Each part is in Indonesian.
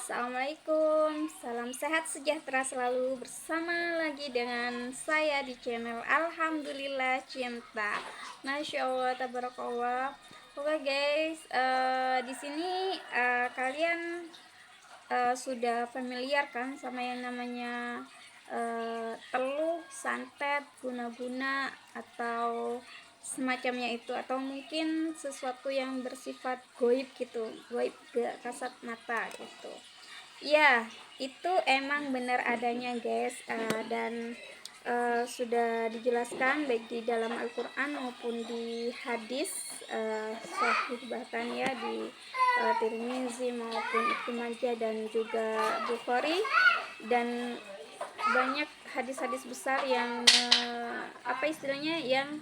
Assalamualaikum, salam sehat sejahtera selalu bersama lagi dengan saya di channel Alhamdulillah Cinta. Masya Allah, tabarakallah. Oke guys, di sini kalian sudah familiar kan sama yang namanya teluh, santet, guna-guna atau semacamnya itu, atau mungkin sesuatu yang bersifat goib gitu, goib gak kasat mata gitu. Ya, itu emang benar adanya guys, dan sudah dijelaskan baik di dalam Al-Quran maupun di hadis sahih, bahkan ya di Tirmizi maupun Ibnu Majah dan juga Bukhari, dan banyak hadis-hadis besar yang apa istilahnya, yang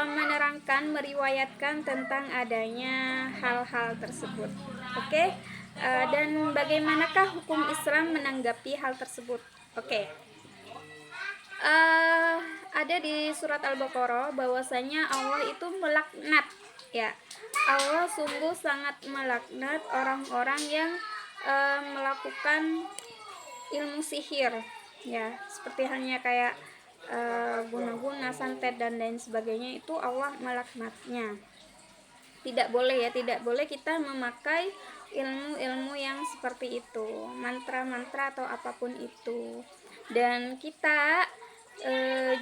menerangkan, meriwayatkan tentang adanya hal-hal tersebut. Oke, dan bagaimanakah hukum Islam menanggapi hal tersebut? Oke, ada di surat Al-Baqarah bahwasanya Allah itu melaknat, ya. Allah sungguh sangat melaknat orang-orang yang melakukan ilmu sihir, ya, seperti halnya kayak guna-guna, santet dan lain sebagainya. Itu Allah melaknatnya. Tidak boleh ya, tidak boleh kita memakai ilmu-ilmu yang seperti itu, mantra-mantra atau apapun itu. Dan kita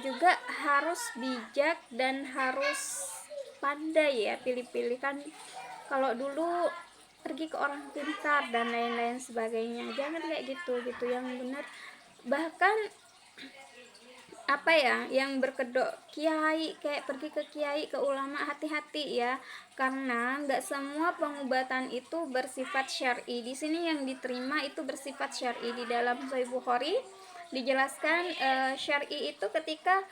juga harus bijak dan harus pandai ya, pilih-pilih kan. Kalau dulu pergi ke orang pintar dan lain-lain sebagainya, jangan kayak gitu yang benar. Bahkan apa ya, yang berkedok kiai, kayak pergi ke kiai, ke ulama, hati-hati ya, karena nggak semua pengobatan itu bersifat syar'i. Di sini yang diterima itu bersifat syar'i. Di dalam Sahih Bukhari dijelaskan syar'i itu ketika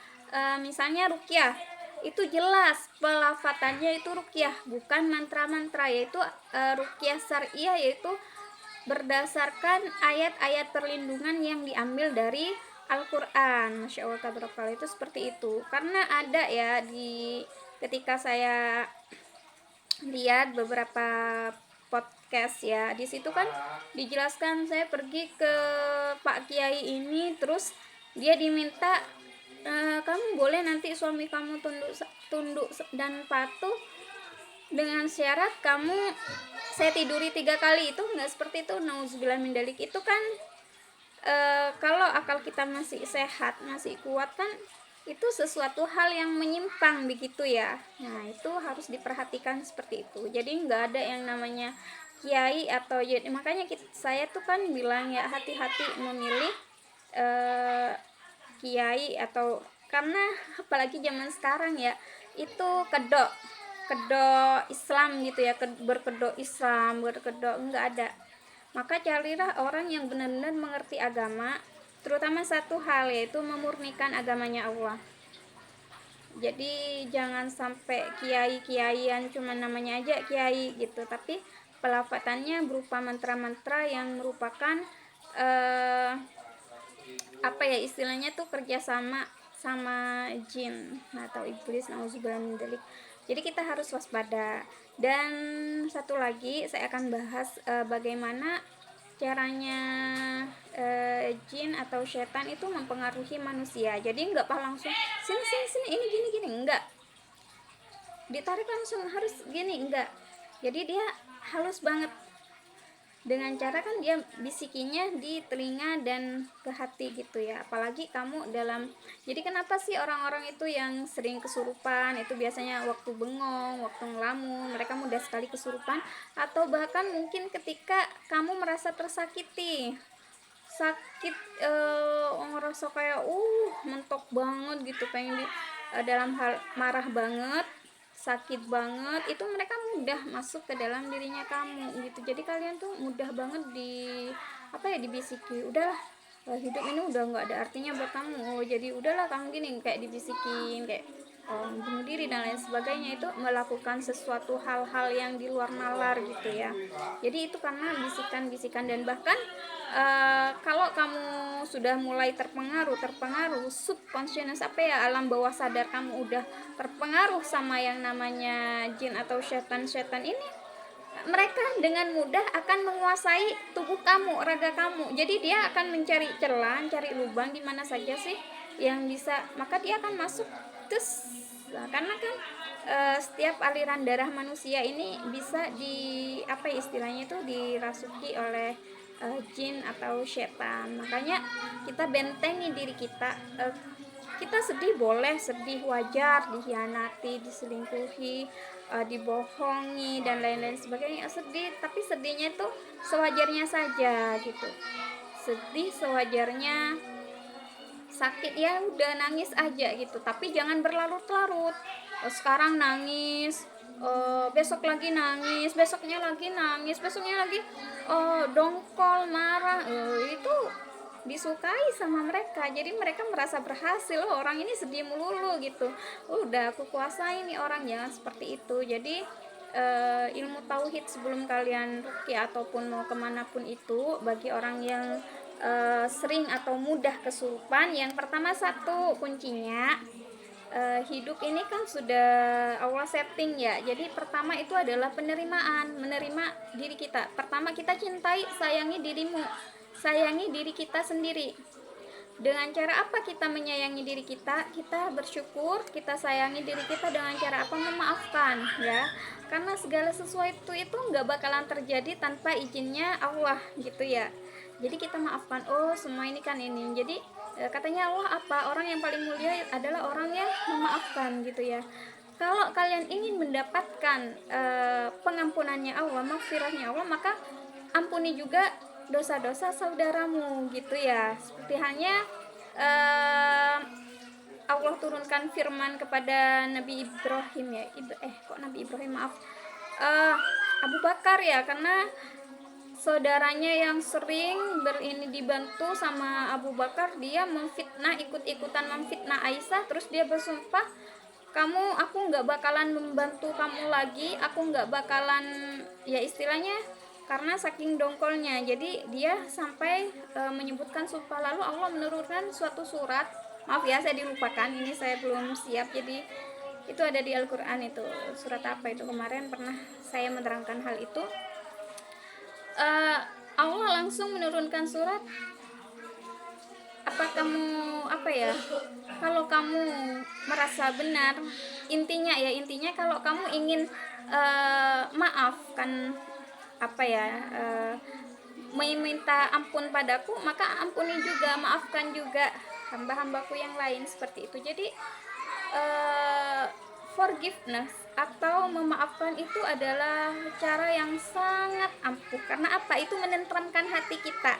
misalnya ruqyah, itu jelas pelafatannya itu ruqyah, bukan mantra-mantra, yaitu ruqyah syariah, yaitu berdasarkan ayat-ayat perlindungan yang diambil dari Al-Quran. Masya Allah, tabarakallah, itu seperti itu. Karena ada ya, di ketika saya lihat beberapa podcast ya, di situ kan dijelaskan, saya pergi ke Pak Kiai ini, terus dia diminta kamu boleh nanti suami kamu tunduk dan patuh dengan syarat kamu saya tiduri 3 kali. Itu nggak seperti itu, nauzubillah min dalik. Itu kan kalau akal kita masih sehat, masih kuat kan, itu sesuatu hal yang menyimpang begitu ya. Nah, itu harus diperhatikan seperti itu. Jadi nggak ada yang namanya kiai atau ya, makanya saya tuh kan bilang ya, hati-hati memilih kiai, atau karena apalagi zaman sekarang ya, itu kedok Islam gitu ya, berkedok Islam, berkedok enggak ada. Maka carilah orang yang benar-benar mengerti agama, terutama satu hal, yaitu memurnikan agamanya Allah. Jadi jangan sampai kiai-kiaian cuma namanya aja kiai gitu, tapi pelafatannya berupa mantra-mantra yang merupakan apa ya istilahnya tuh, kerjasama sama jin atau iblis, nauzubillah min dzalik. Jadi kita harus waspada. Dan satu lagi saya akan bahas bagaimana caranya jin atau setan itu mempengaruhi manusia. Jadi nggak langsung sini ini gini enggak, ditarik langsung harus gini, enggak. Jadi dia halus banget, dengan cara kan dia bisikinya di telinga dan ke hati gitu ya. Apalagi kamu dalam, jadi kenapa sih orang-orang itu yang sering kesurupan itu biasanya waktu bengong, waktu ngelamun, mereka mudah sekali kesurupan. Atau bahkan mungkin ketika kamu merasa tersakiti, sakit, ngerasa kayak mentok banget gitu, pengen dalam hal marah banget, sakit banget, itu mereka mudah masuk ke dalam dirinya kamu gitu. Jadi kalian tuh mudah banget dibisiki, udahlah, hidup ini udah nggak ada artinya buat kamu, jadi udahlah kamu gini, kayak dibisikin, kayak bunuh diri dan lain sebagainya. Itu melakukan sesuatu hal-hal yang di luar nalar gitu ya. Jadi itu karena bisikan-bisikan. Dan bahkan kalau kamu sudah mulai terpengaruh subconscious, apa ya, alam bawah sadar kamu udah terpengaruh sama yang namanya jin atau setan ini, mereka dengan mudah akan menguasai tubuh kamu, raga kamu. Jadi dia akan mencari celah, cari lubang di mana saja sih yang bisa, maka dia akan masuk. Terus karena kan setiap aliran darah manusia ini bisa apa istilahnya itu dirasuki oleh jin atau setan. Makanya kita bentengi diri kita. Kita sedih boleh, sedih wajar, dihianati, diselingkuhi, dibohongi dan lain-lain sebagainya, sedih, tapi sedihnya itu sewajarnya saja gitu. Sedih sewajarnya, sakit ya udah nangis aja gitu, tapi jangan berlarut-larut. Sekarang nangis, besok lagi nangis, besoknya lagi nangis, besoknya lagi dongkol, marah, itu disukai sama mereka, jadi mereka merasa berhasil. Orang ini sedih melulu gitu, udah aku kuasai nih orang. Jangan seperti itu. Jadi ilmu tauhid sebelum kalian ruqyah ataupun mau kemanapun itu, bagi orang yang sering atau mudah kesurupan, yang pertama, satu kuncinya, hidup ini kan sudah Allah setting ya. Jadi pertama itu adalah penerimaan, menerima diri kita. Pertama kita cintai, sayangi dirimu, sayangi diri kita sendiri. Dengan cara apa kita menyayangi diri kita? Kita bersyukur, kita sayangi diri kita dengan cara apa? Memaafkan ya. Karena segala sesuatu itu nggak bakalan terjadi tanpa izinnya Allah gitu ya. Jadi kita maafkan, oh semua ini kan ini. Jadi katanya Allah apa? Orang yang paling mulia adalah orang yang memaafkan gitu ya. Kalau kalian ingin mendapatkan pengampunannya Allah, maghfirahnya Allah, maka ampuni juga dosa-dosa saudaramu gitu ya. Seperti halnya Allah turunkan firman kepada Nabi Ibrahim ya, Nabi Ibrahim, maaf, Abu Bakar ya, karena saudaranya yang sering dibantu sama Abu Bakar, dia memfitnah, ikut-ikutan memfitnah Aisyah. Terus dia bersumpah, aku nggak bakalan membantu kamu lagi, aku nggak bakalan, ya istilahnya karena saking dongkolnya. Jadi dia sampai menyebutkan sumpah. Lalu Allah menurunkan suatu surat, maaf ya saya dilupakan, ini saya belum siap, jadi itu ada di Al-Quran. Itu surat apa itu, kemarin pernah saya menerangkan hal itu. Allah langsung menurunkan surat, kalau kamu merasa benar, intinya kalau kamu ingin maaf kan, meminta ampun padaku, maka ampuni juga, maafkan juga hamba-hambaku yang lain, seperti itu. Jadi forgiveness atau memaafkan itu adalah cara yang sangat ampuh. Karena apa? Itu menenteramkan hati kita.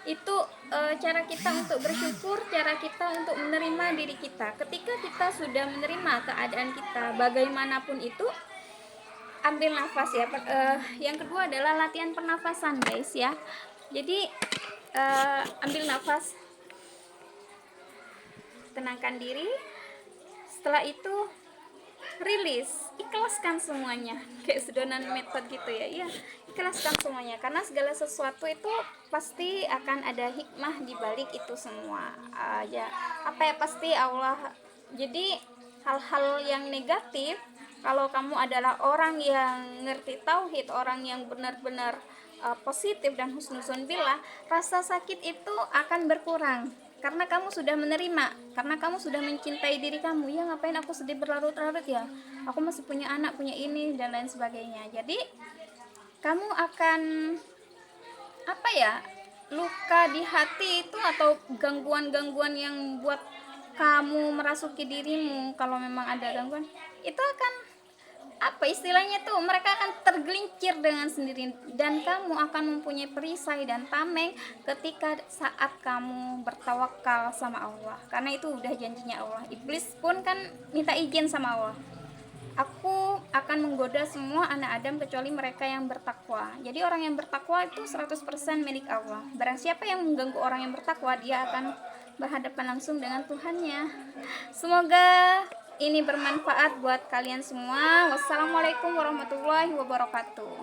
Itu cara kita untuk bersyukur, cara kita untuk menerima diri kita. Ketika kita sudah menerima keadaan kita bagaimanapun itu, ambil nafas ya. Yang kedua adalah latihan pernafasan guys ya. Jadi ambil nafas, tenangkan diri, setelah itu rilis, ikhlaskan semuanya, kayak sedonan method gitu ya. Iya, ikhlaskan semuanya, karena segala sesuatu itu pasti akan ada hikmah di balik itu semua. Pasti Allah. Jadi hal-hal yang negatif, kalau kamu adalah orang yang ngerti tauhid, orang yang benar-benar positif dan husnuzon billah, rasa sakit itu akan berkurang. Karena kamu sudah menerima, karena kamu sudah mencintai diri kamu. Ya ngapain aku sedih berlarut-larut ya, aku masih punya anak, punya ini dan lain sebagainya. Jadi kamu akan luka di hati itu, atau gangguan-gangguan yang buat kamu merasuki dirimu, kalau memang ada gangguan itu akan istilahnya tuh, mereka akan tergelincir dengan sendiri, dan kamu akan mempunyai perisai dan tameng ketika saat kamu bertawakal sama Allah, karena itu udah janjinya Allah. Iblis pun kan minta izin sama Allah, aku akan menggoda semua anak Adam kecuali mereka yang bertakwa. Jadi orang yang bertakwa itu 100% milik Allah. Barang siapa yang mengganggu orang yang bertakwa, dia akan berhadapan langsung dengan Tuhannya. Semoga ini bermanfaat buat kalian semua. Wassalamualaikum warahmatullahi wabarakatuh.